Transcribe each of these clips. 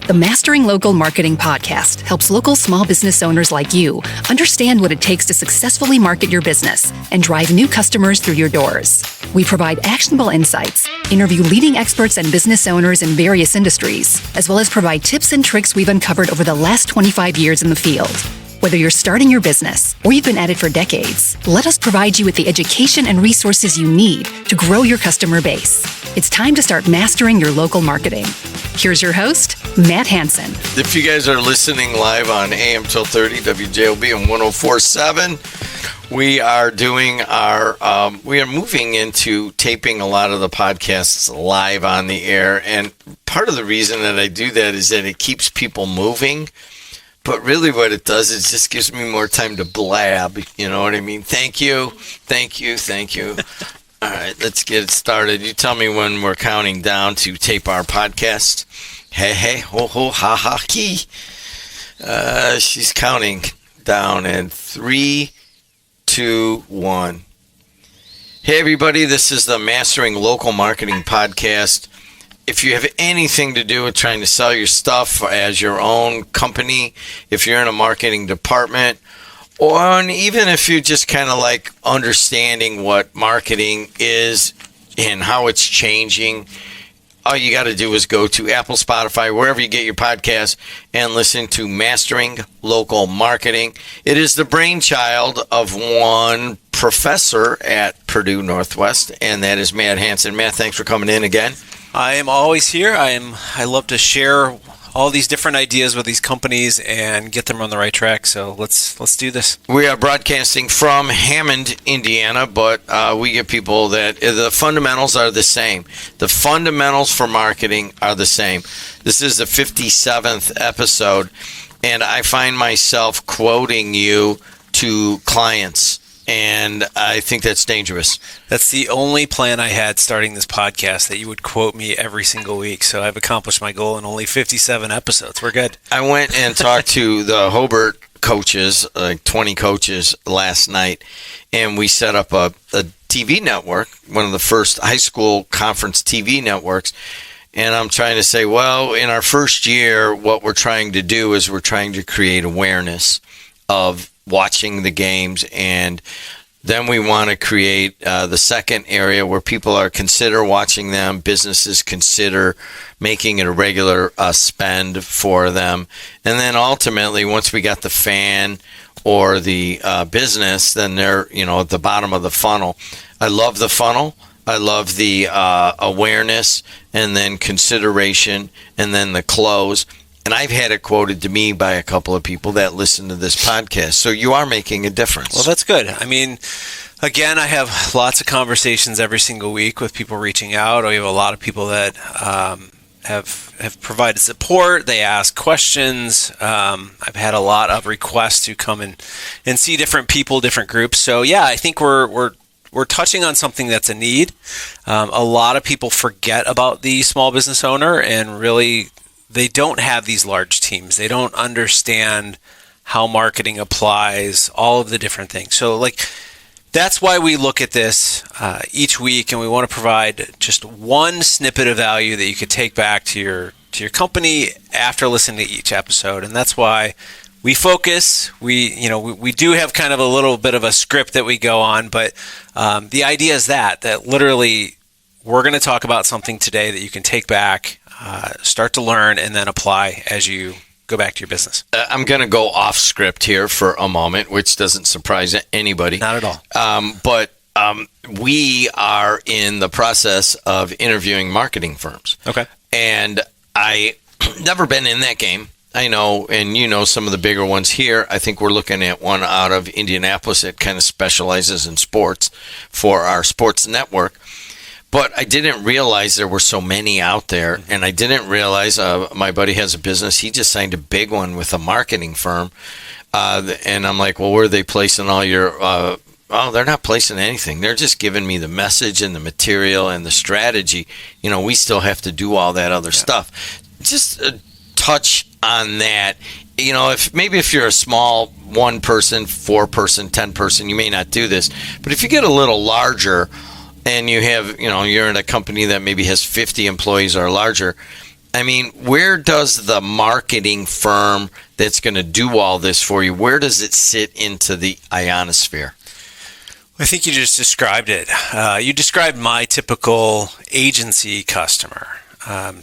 The Mastering Local Marketing podcast helps local small business owners like you understand what it takes to successfully market your business and drive new customers through your doors. We provide actionable insights, interview leading experts and business owners in various industries, as well as provide tips and tricks we've uncovered over the last 25 years in the field. Whether you're starting your business or you've been at it for decades, let us provide you with the education and resources you need to grow your customer base. It's time to start mastering your local marketing. Here's your host, Matt Hansen. If you guys are listening live on AM 1230 WJOB and 104.7, we are doing we are moving into taping a lot of the podcasts live on the air. And part of the reason that I do that is that it keeps people moving. But really what it does is just gives me more time to blab. You know what I mean? Thank you. All right, let's get it started. You tell me when we're counting down to tape our podcast. Hey, ho, ho, ha, ha, key. She's counting down in 3, 2, 1. Hey, everybody, this is the Mastering Local Marketing podcast. If you have anything to do with trying to sell your stuff as your own company, if you're in a marketing department, or even if you're just kind of like understanding what marketing is and how it's changing, all you got to do is go to Apple, Spotify, wherever you get your podcasts, and listen to Mastering Local Marketing. It is the brainchild of one professor at Purdue Northwest, and that is Matt Hansen. Matt, thanks for coming in again. I am always here. I love to share all these different ideas with these companies and get them on the right track. So let's do this. We are broadcasting from Hammond, Indiana, but we get people that the fundamentals are the same. The fundamentals for marketing are the same. This is the 57th episode, and I find myself quoting you to clients. And I think that's dangerous. That's the only plan I had starting this podcast, that you would quote me every single week. So I've accomplished my goal in only 57 episodes. We're good. I went and talked to the Hobart coaches, like 20 coaches last night, and we set up a TV network, one of the first high school conference TV networks. And I'm trying to say, well, in our first year, what we're trying to do is we're trying to create awareness of watching the games, and then we want to create the second area where people are consider watching them, businesses consider making it a regular spend for them, and then ultimately once we got the fan or the business, then they're at the bottom of the funnel. I love the funnel. I love the awareness, and then consideration, and then the close. And I've had it quoted to me by a couple of people that listen to this podcast. So you are making a difference. Well, that's good. I mean, again, I have lots of conversations every single week with people reaching out. We have a lot of people that have provided support. They ask questions. I've had a lot of requests to come and see different people, different groups. So yeah, I think we're touching on something that's a need. A lot of people forget about the small business owner, and really they don't have these large teams. They don't understand how marketing applies, all of the different things. So that's why we look at this each week, and we want to provide just one snippet of value that you could take back to your company after listening to each episode. And that's why we focus. We do have kind of a little bit of a script that we go on, but the idea is that literally we're going to talk about something today that you can take back, start to learn, and then apply as you go back to your business. I'm going to go off script here for a moment, which doesn't surprise anybody. Not at all. But we are in the process of interviewing marketing firms. Okay. And I never been in that game. I know, and some of the bigger ones here. I think we're looking at one out of Indianapolis that kind of specializes in sports for our sports network. But I didn't realize there were so many out there, and I didn't realize my buddy has a business. He just signed a big one with a marketing firm, and I'm like, well, where are they placing all your they're not placing anything. They're just giving me the message and the material and the strategy. We still have to do all that other stuff. Just touch on that. If you're a small 1-person, 4-person, 10-person, you may not do this. But if you get a little larger, and you have, you're in a company that maybe has 50 employees or larger, I mean, where does the marketing firm that's going to do all this for you, where does it sit into the ionosphere? I think you just described it. You described my typical agency customer.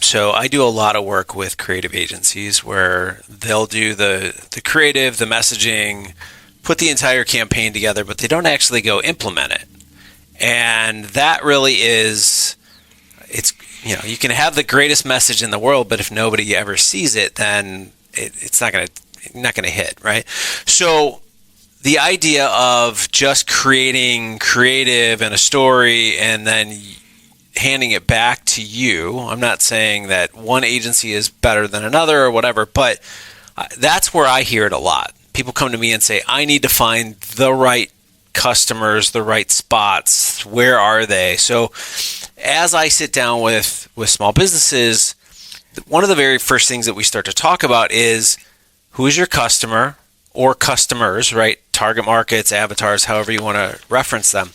So I do a lot of work with creative agencies where they'll do the creative, the messaging, put the entire campaign together, but they don't actually go implement it. And that really is, you can have the greatest message in the world, but if nobody ever sees it, then it's not going to hit, right? So the idea of just creating creative and a story and then handing it back to you, I'm not saying that one agency is better than another or whatever, but that's where I hear it a lot. People come to me and say, I need to find the right customers, the right spots. Where are they? So as I sit down with small businesses, one of the very first things that we start to talk about is who is your customer or customers, right? Target markets, avatars, however you want to reference them.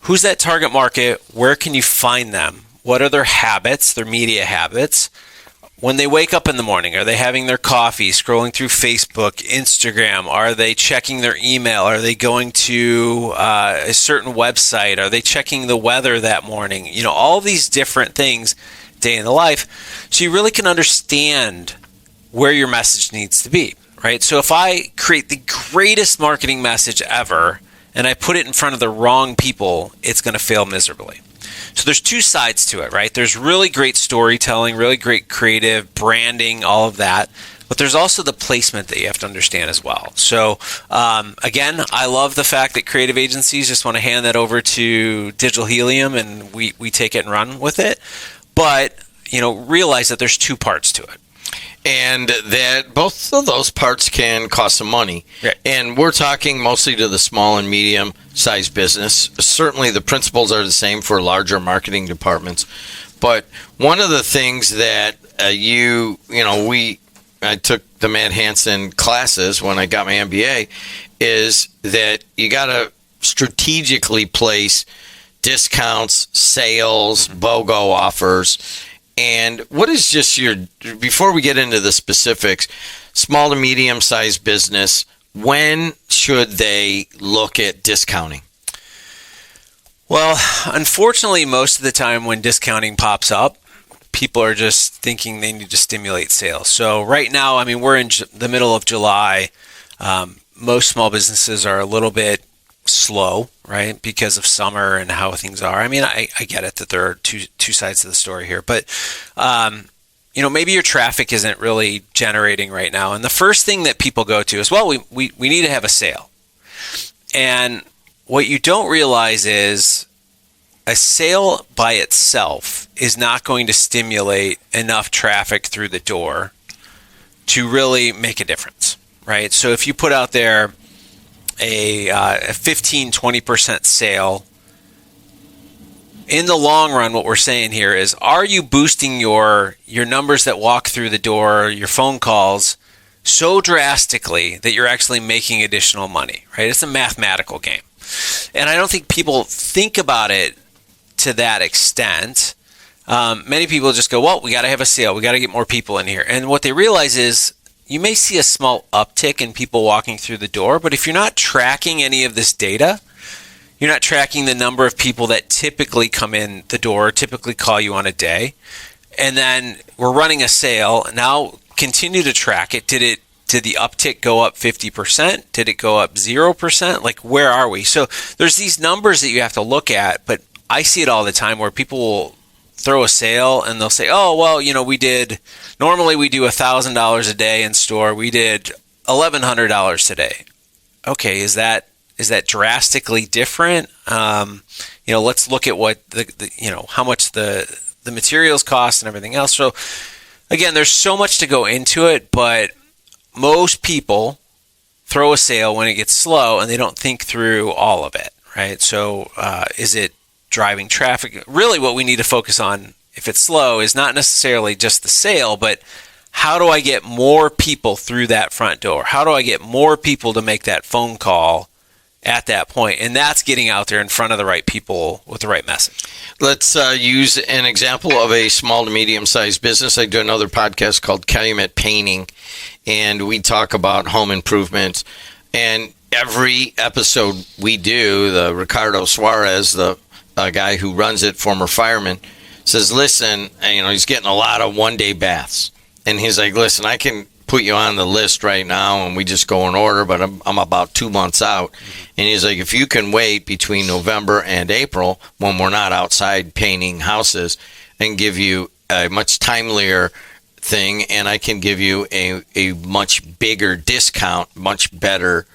Who's that target market? Where can you find them? What are their habits, their media habits? When they wake up in the morning, are they having their coffee, scrolling through Facebook, Instagram? Are they checking their email? Are they going to a certain website? Are they checking the weather that morning? All these different things day in the life. So you really can understand where your message needs to be, right? So if I create the greatest marketing message ever and I put it in front of the wrong people, it's going to fail miserably. So there's two sides to it, right? There's really great storytelling, really great creative branding, all of that. But there's also the placement that you have to understand as well. So again, I love the fact that creative agencies just want to hand that over to Digital Helium and we take it and run with it. But realize that there's two parts to it. And that both of those parts can cost some money. Right. And we're talking mostly to the small and medium-sized business. Certainly the principles are the same for larger marketing departments. But one of the things that I took the Matt Hansen classes when I got my MBA is that you got to strategically place discounts, sales, BOGO offers. And what is just before we get into the specifics, small to medium-sized business, when should they look at discounting? Well, unfortunately, most of the time when discounting pops up, people are just thinking they need to stimulate sales. So right now, we're in the middle of July. Most small businesses are a little bit slow, right, because of summer and how things are. I get it that there are two sides to the story here, but maybe your traffic isn't really generating right now. And the first thing that people go to is, well, we need to have a sale. And what you don't realize is a sale by itself is not going to stimulate enough traffic through the door to really make a difference, right? So if you put out there a 15-20% sale, in the long run, what we're saying here is, are you boosting your numbers that walk through the door, your phone calls, so drastically that you're actually making additional money, right? It's a mathematical game. And I don't think people think about it to that extent. Many people just go, well, we got to have a sale. We got to get more people in here. And what they realize is, you may see a small uptick in people walking through the door, but if you're not tracking any of this data, you're not tracking the number of people that typically come in the door, typically call you on a day, and then we're running a sale. Now continue to track it. Did the uptick go up 50%? Did it go up 0%? Like, where are we? So there's these numbers that you have to look at, but I see it all the time where people will throw a sale and they'll say, oh, well, normally we do $1,000 a day in store. We did $1,100 today. Okay. Is that drastically different? Let's look at what how much the materials cost and everything else. So again, there's so much to go into it, but most people throw a sale when it gets slow and they don't think through all of it, right? So is it driving traffic? Really what we need to focus on if it's slow is not necessarily just the sale, but how do I get more people through that front door? How do I get more people to make that phone call at that point, and that's getting out there in front of the right people with the right message. Let's use an example of a small to medium-sized business. I do another podcast called Calumet Painting, and we talk about home improvement. And every episode we do, the Ricardo Suarez, the guy who runs it, former fireman, says, listen, he's getting a lot of one-day baths. And he's like, listen, I can put you on the list right now, and we just go in order, but I'm about 2 months out. And he's like, if you can wait between November and April, when we're not outside painting houses, and give you a much timelier thing, and I can give you a much bigger discount, much better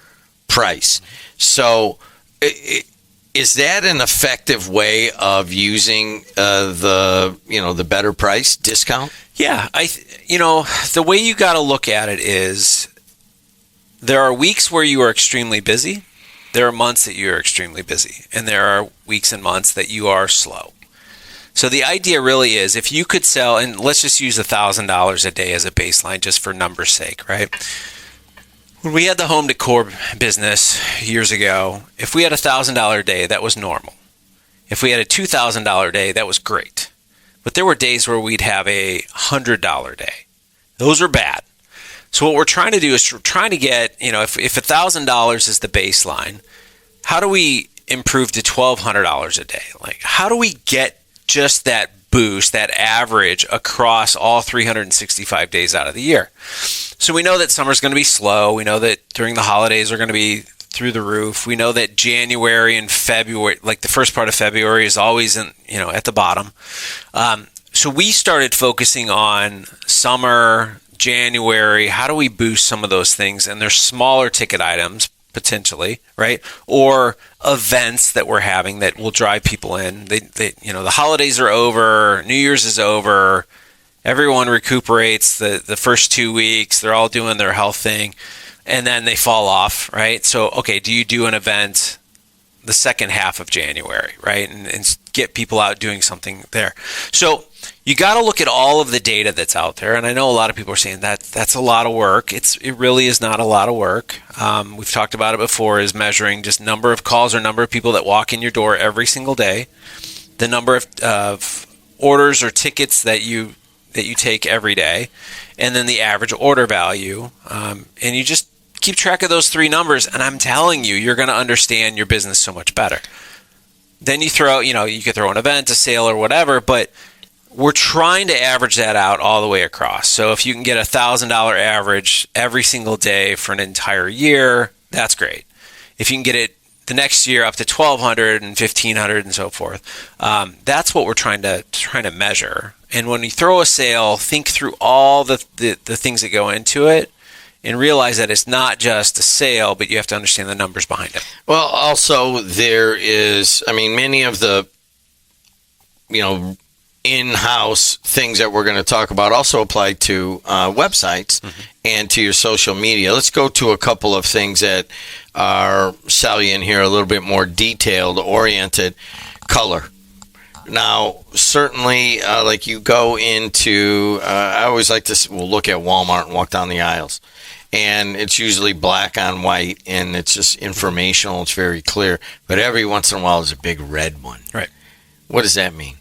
price. So is that an effective way of using the better price discount? Yeah, the way you got to look at it is there are weeks where you are extremely busy. There are months that you are extremely busy, and there are weeks and months that you are slow. So the idea really is if you could sell, and let's just use $1,000 a day as a baseline just for numbers' sake, right? When we had the home decor business years ago, if we had $1,000 a day, that was normal. If we had a $2,000 day, that was great. But there were days where we'd have a $100 day. Those are bad. So what we're trying to do is we're trying to get, if $1,000 is the baseline, how do we improve to $1,200 a day? Like, how do we get just that boost, that average across all 365 days out of the year? So we know that summer's going to be slow. We know that during the holidays are going to be through the roof. We know that January and February, like the first part of February, is always at the bottom. So we started focusing on summer, January. How do we boost some of those things? And they're smaller ticket items potentially, right? Or events that we're having that will drive people in. The holidays are over, New Year's is over. Everyone recuperates the first 2 weeks. They're all doing their health thing. And then they fall off, right? So, okay, do you do an event the second half of January, right? And get people out doing something there. So you got to look at all of the data that's out there. And I know a lot of people are saying that's a lot of work. It really is not a lot of work. We've talked about it before, is measuring just number of calls or number of people that walk in your door every single day, the number of orders or tickets that you take every day, and then the average order value. And you just keep track of those three numbers, and I'm telling you, you're going to understand your business so much better. Then you throw, you could throw an event, a sale, or whatever, but we're trying to average that out all the way across. So if you can get $1,000 average every single day for an entire year, that's great. If you can get it the next year up to $1,200 and $1,500 and so forth, that's what we're trying to measure. And when you throw a sale, think through all the things that go into it, and realize that it's not just a sale, but you have to understand the numbers behind it. Well, also there is, many of the, in-house things that we're going to talk about also apply to websites and to your social media. Let's go to a couple of things that are salient here, a little bit more detailed, oriented. Color. Now, certainly, like you go into, I always like to look at Walmart and walk down the aisles. And it's usually black on white, and it's just informational. It's very clear. But every once in a while, there's a big red one. Right. What does that mean?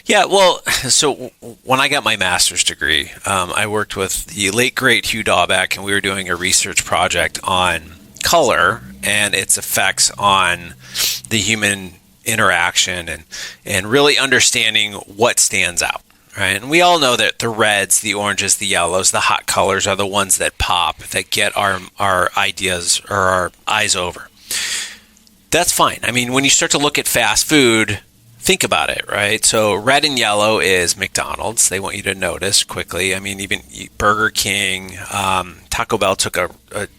Yeah, well, so when I got my master's degree, I worked with the late, great Hugh Dawbeck, and we were doing a research project on color and its effects on the human interaction and really understanding what stands out. Right. And we all know that the reds, the oranges, the yellows, the hot colors are the ones that pop, that get our ideas or our eyes over. That's fine. When you start to look at fast food, think about it, right? So red and yellow is McDonald's. They want you to notice quickly. Even Burger King, Taco Bell took a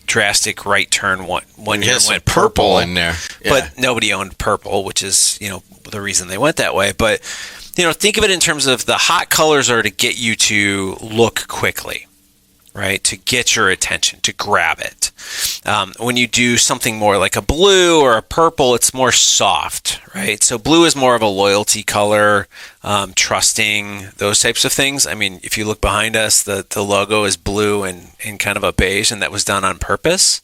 drastic right turn one year and went purple in there. Yeah. But nobody owned purple, which is, the reason they went that way. But think of it in terms of the hot colors are to get you to look quickly, right? To get your attention, to grab it. When you do something more like a blue or a purple, it's more soft, right? So blue is more of a loyalty color, trusting, those types of things. I mean, if you look behind us, the logo is blue and kind of a beige, and that was done on purpose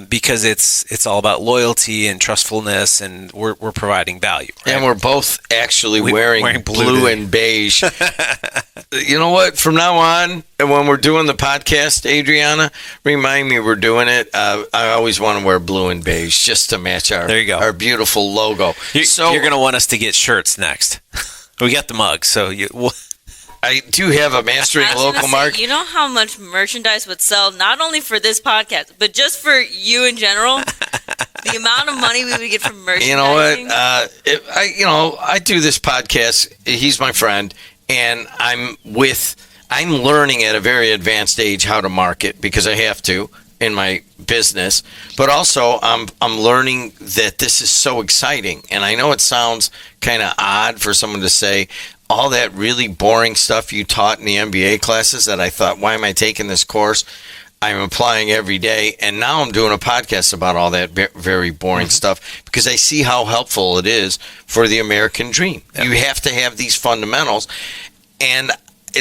because it's all about loyalty and trustfulness, and we're providing value. Right? And we're both actually wearing blue and beige. You know what? From now on, when we're doing the podcast, Adriana, remind me we're doing it. I always want to wear blue and beige just to match our beautiful logo. You're going to want us to get shirts next. We got the mug, so I do have a Mastering Local mark. You know how much merchandise would sell, not only for this podcast, but just for you in general? The amount of money we would get from merchandising. You know what? I do this podcast. He's my friend, and I'm learning at a very advanced age how to market because I have to in my business, but also I'm learning that this is so exciting. And I know it sounds kind of odd for someone to say all that really boring stuff you taught in the MBA classes that I thought, why am I taking this course? I'm applying every day, and now I'm doing a podcast about all that very boring stuff because I see how helpful it is for the American dream. Yep. You have to have these fundamentals, and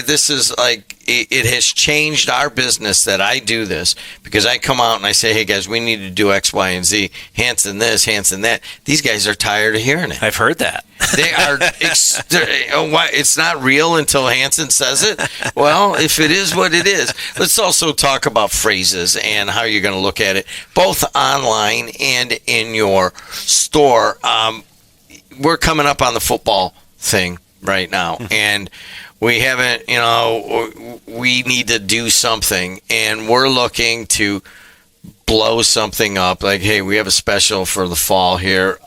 this is like, it has changed our business that I do this because I come out and I say, hey guys, we need to do X, Y, and Z. Hanson this, Hanson that. These guys are tired of hearing it. I've heard that. They are. It's not real until Hanson says it. Well, if it is what it is, let's also talk about phrases and how you're going to look at it, both online and in your store. We're coming up on the football thing right now, and we haven't, we need to do something, and we're looking to blow something up. Like, hey, we have a special for the fall here.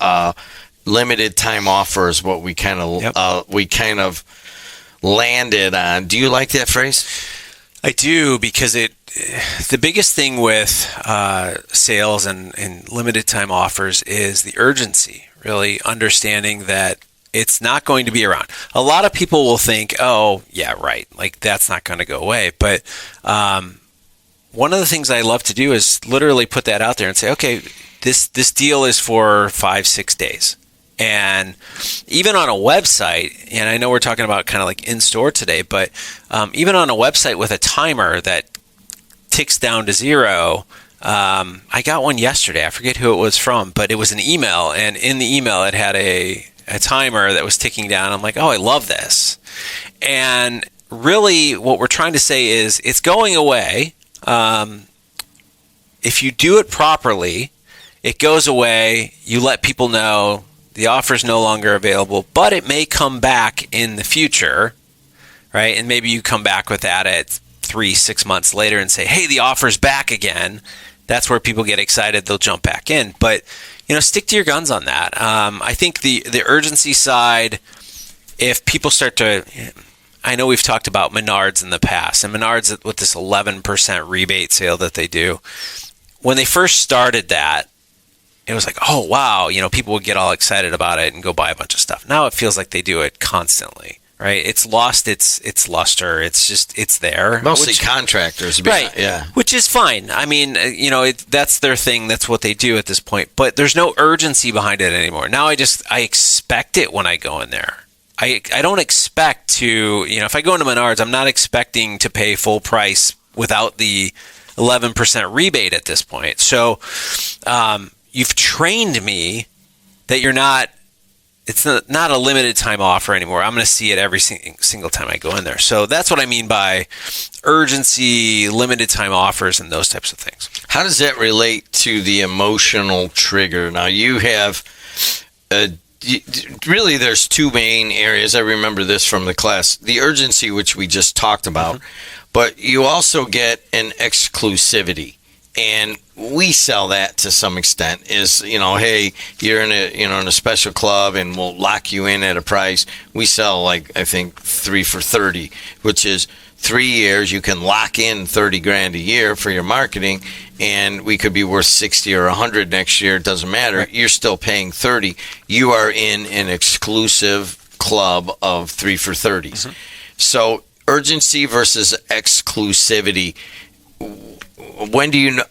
Limited time offer is what we kind of landed on. Do you like that phrase? I do, because the biggest thing with sales and limited time offers is the urgency. Really understanding that it's not going to be around. A lot of people will think, oh, yeah, right, like that's not going to go away. But one of the things I love to do is literally put that out there and say, okay, this deal is for 5-6 days. And even on a website, and I know we're talking about kind of like in-store today, but even on a website with a timer that ticks down to 0, I got one yesterday. I forget who it was from, but it was an email, and in the email it had a timer that was ticking down. I'm like, oh, I love this. And really what we're trying to say is it's going away. If you do it properly, it goes away. You let people know the offer is no longer available, but it may come back in the future, right? And maybe you come back with that at 3-6 months later and say, hey, the offer's back again. That's where people get excited. They'll jump back in. But stick to your guns on that. I think the urgency side, if people start to, I know we've talked about Menards in the past, and Menards with this 11% rebate sale that they do. When they first started that, it was like, oh, wow, people would get all excited about it and go buy a bunch of stuff. Now it feels like they do it constantly, right? It's lost its luster. It's there. Mostly contractors. Right. Yeah. Which is fine. I mean, that's their thing. That's what they do at this point. But there's no urgency behind it anymore. Now I expect it when I go in there. I don't expect to, if I go into Menards, I'm not expecting to pay full price without the 11% rebate at this point. So you've trained me that it's not a limited time offer anymore. I'm going to see it every single time I go in there. So that's what I mean by urgency, limited time offers, and those types of things. How does that relate to the emotional trigger? Now you have really there's two main areas. I remember this from the class. The urgency, which we just talked about, but you also get an exclusivity. And we sell that to some extent is, hey, you're in a special club and we'll lock you in at a price. We sell like, I think 3 for $30, which is 3 years. You can lock in $30,000 a year for your marketing, and we could be worth 60 or 100 next year. It doesn't matter. Right. You're still paying 30. You are in an exclusive club of 3 for 30s. So urgency versus exclusivity.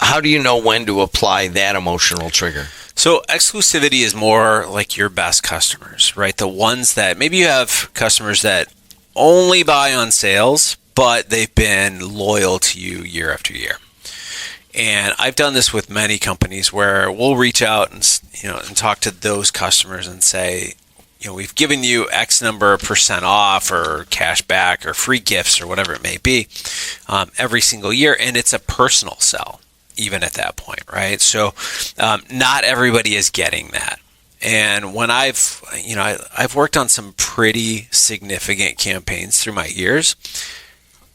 how do you know when to apply that emotional trigger? So exclusivity is more like your best customers, right? The ones that maybe you have customers that only buy on sales, but they've been loyal to you year after year. And I've done this with many companies where we'll reach out and talk to those customers and say, we've given you X number of % off or cash back or free gifts or whatever it may be every single year. And it's a personal sell, even at that point, right? So not everybody is getting that. And when I've worked on some pretty significant campaigns through my years.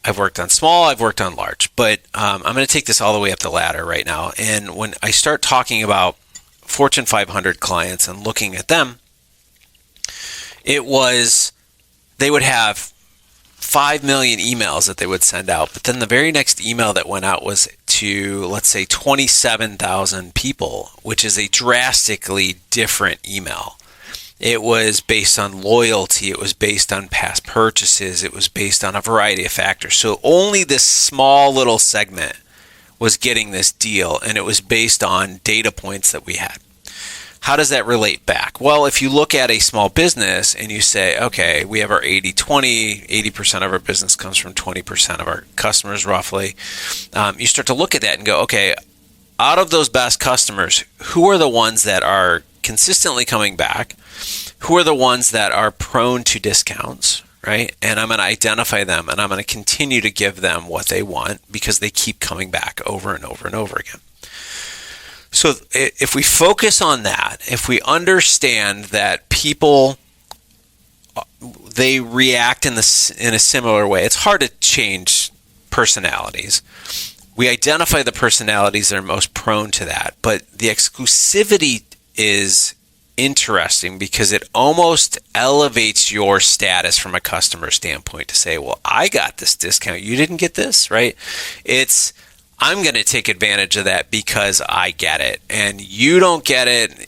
I've worked on small, I've worked on large, but I'm going to take this all the way up the ladder right now. And when I start talking about Fortune 500 clients and looking at them, they would have 5 million emails that they would send out. But then the very next email that went out was to, let's say, 27,000 people, which is a drastically different email. It was based on loyalty. It was based on past purchases. It was based on a variety of factors. So only this small little segment was getting this deal, and it was based on data points that we had. How does that relate back? Well, if you look at a small business and you say, okay, we have our 80-20, 80% of our business comes from 20% of our customers roughly, you start to look at that and go, okay, out of those best customers, who are the ones that are consistently coming back? Who are the ones that are prone to discounts, right? And I'm going to identify them, and I'm going to continue to give them what they want because they keep coming back over and over and over again. So if we focus on that, if we understand that people, they react in a similar way, it's hard to change personalities. We identify the personalities that are most prone to that, but the exclusivity is interesting because it almost elevates your status from a customer standpoint to say, well, I got this discount, you didn't get this, right? I'm going to take advantage of that because I get it, and you don't get it,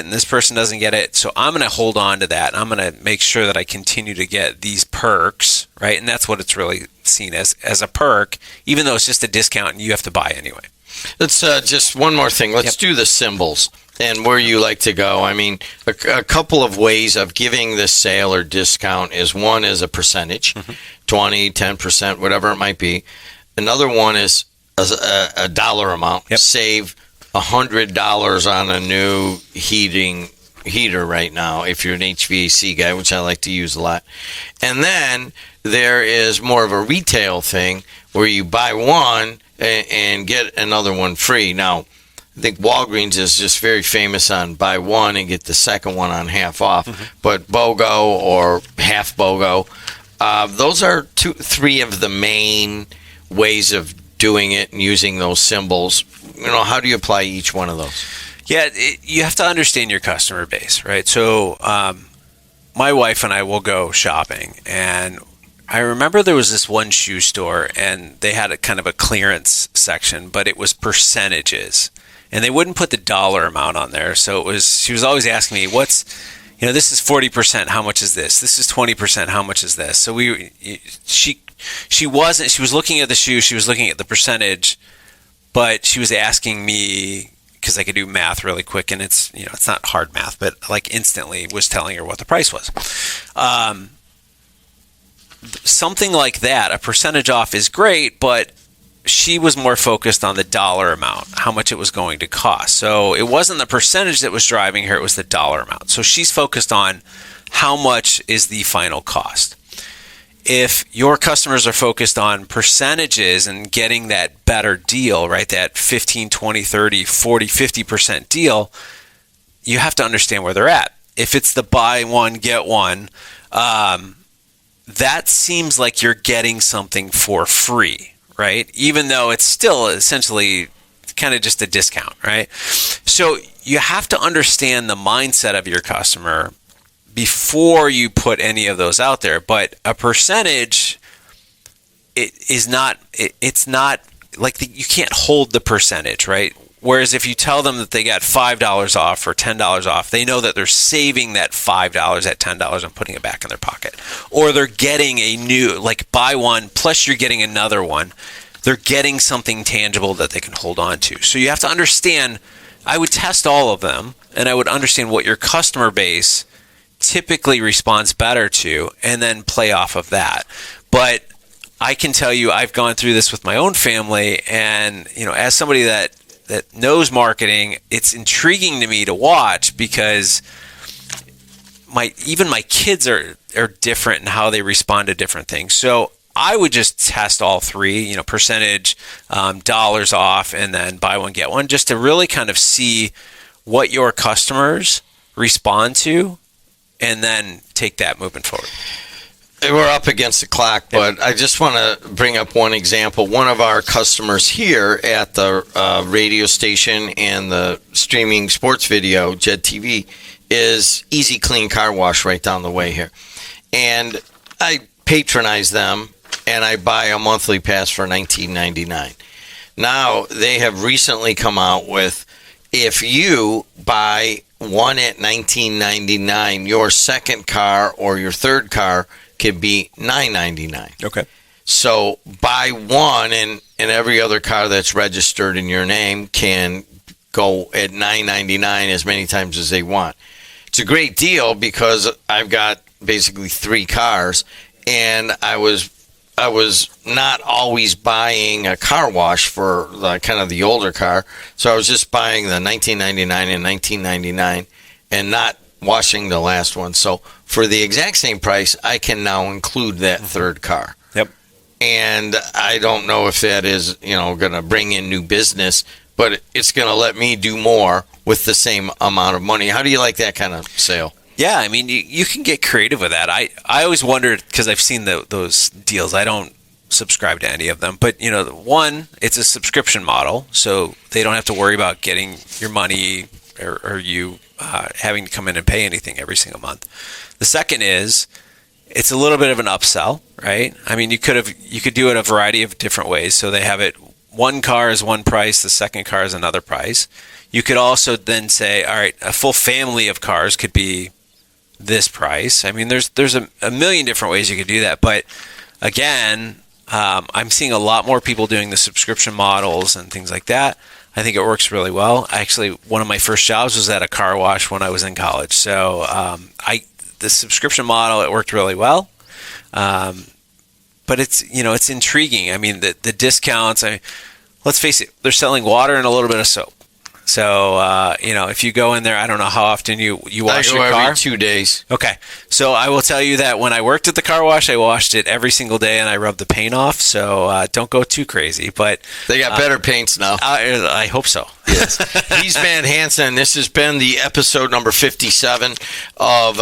and this person doesn't get it, so I'm going to hold on to that. I'm going to make sure that I continue to get these perks, right? And that's what it's really seen as a perk, even though it's just a discount and you have to buy anyway. Let's just one more thing. Let's do the symbols and where you like to go. I mean, a couple of ways of giving this sale or discount is one is a percentage, 20, 10%, whatever it might be. Another one is a dollar amount. Save $100 on a new heater right now if you're an HVAC guy, which I like to use a lot. And then there is more of a retail thing where you buy one and get another one free. Now, I think Walgreens is just very famous on buy one and get the second one on half off. But BOGO or half BOGO, those are three of the main ways of doing it and using those symbols. How do you apply each one of those? Yeah, you have to understand your customer base, right? So my wife and I will go shopping, and I remember there was this one shoe store, and they had a kind of a clearance section, but it was percentages, and they wouldn't put the dollar amount on there. So she was always asking me, this is 40%, how much is this? This is 20%, how much is this? So she was looking at the shoe, she was looking at the percentage, but she was asking me, because I could do math really quick, and it's not hard math, but like instantly was telling her what the price was. Something like that, a percentage off is great, but she was more focused on the dollar amount, how much it was going to cost. So it wasn't the percentage that was driving her, it was the dollar amount. So she's focused on how much is the final cost. If your customers are focused on percentages and getting that better deal, right, that 15, 20, 30, 40, 50% deal, you have to understand where they're at. If it's the buy one, get one, that seems like you're getting something for free, right? Even though it's still essentially kind of just a discount, right? So you have to understand the mindset of your customer before you put any of those out there. But a percentage, it's not like you can't hold the percentage, right? Whereas if you tell them that they got $5 off or $10 off, they know that they're saving that $5, that $10 and putting it back in their pocket. Or they're getting a new, like buy one plus you're getting another one. they're getting something tangible that they can hold on to. So you have to understand, I would test all of them, and I would understand what your customer base typically responds better to, and then play off of that. But I can tell you, I've gone through this with my own family, and as somebody that knows marketing, it's intriguing to me to watch, because even my kids are different in how they respond to different things. So I would just test all three, percentage, dollars off, and then buy one, get one, just to really kind of see what your customers respond to, and then take that moving forward. We're up against the clock, but I just want to bring up one example. One of our customers here at the radio station and the streaming sports video, Jed TV, is Easy Clean Car Wash right down the way here. And I patronize them, and I buy a monthly pass for $19.99. Now, they have recently come out with, if you buy one at $19.99, your second car or your third car could be $9.99. Okay. So buy one, and every other car that's registered in your name can go at $9.99 as many times as they want. It's a great deal, because I've got basically 3 cars, and I was not always buying a car wash for kind of the older car, so I was just buying the $19.99 and $19.99 and not washing the last one. So for the exact same price, I can now include that third car. Yep. And I don't know if that is, going to bring in new business, but it's going to let me do more with the same amount of money. How do you like that kind of sale? Yeah, I mean, you can get creative with that. I always wondered, because I've seen those deals. I don't subscribe to any of them, but one, it's a subscription model, so they don't have to worry about getting your money or you having to come in and pay anything every single month. The second is, it's a little bit of an upsell, right? I mean, you could do it a variety of different ways. So they have it, one car is one price, the second car is another price. You could also then say, all right, a full family of cars could be this price. I mean, there's a million different ways you could do that. But again, I'm seeing a lot more people doing the subscription models and things like that. I think it works really well. Actually, one of my first jobs was at a car wash when I was in college. So the subscription model, it worked really well. But it's intriguing. I mean, the discounts, let's face it, they're selling water and a little bit of soap. So, if you go in there, I don't know how often you wash your car. Every 2 days. Okay. So I will tell you that when I worked at the car wash, I washed it every single day, and I rubbed the paint off. So don't go too crazy. But they got better paints now. I hope so. Yes. He's Van Hansen. This has been the episode number 57 of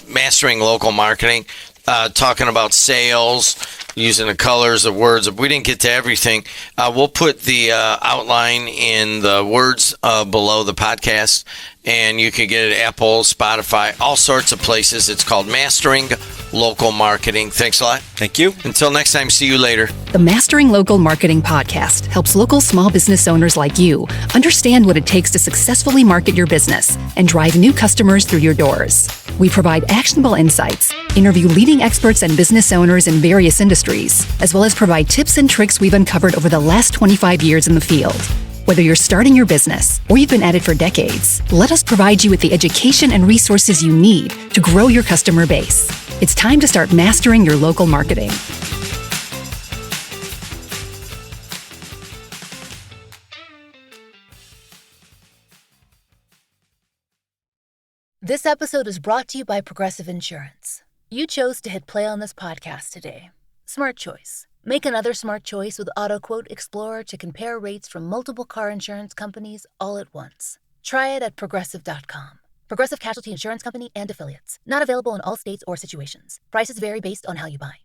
Mastering Local Marketing, talking about sales, using the colors, the words. We didn't get to everything. We'll put the outline in the words below the podcast, and you can get it at Apple, Spotify, all sorts of places. It's called Mastering Local Marketing. Thanks a lot. Thank you. Until next time, see you later. The Mastering Local Marketing podcast helps local small business owners like you understand what it takes to successfully market your business and drive new customers through your doors. We provide actionable insights, interview leading experts and business owners in various industries, as well as provide tips and tricks we've uncovered over the last 25 years in the field. Whether you're starting your business or you've been at it for decades, let us provide you with the education and resources you need to grow your customer base. It's time to start mastering your local marketing. This episode is brought to you by Progressive Insurance. You chose to hit play on this podcast today. Smart choice. Make another smart choice with AutoQuote Explorer to compare rates from multiple car insurance companies all at once. Try it at Progressive.com. Progressive Casualty Insurance Company and Affiliates. Not available in all states or situations. Prices vary based on how you buy.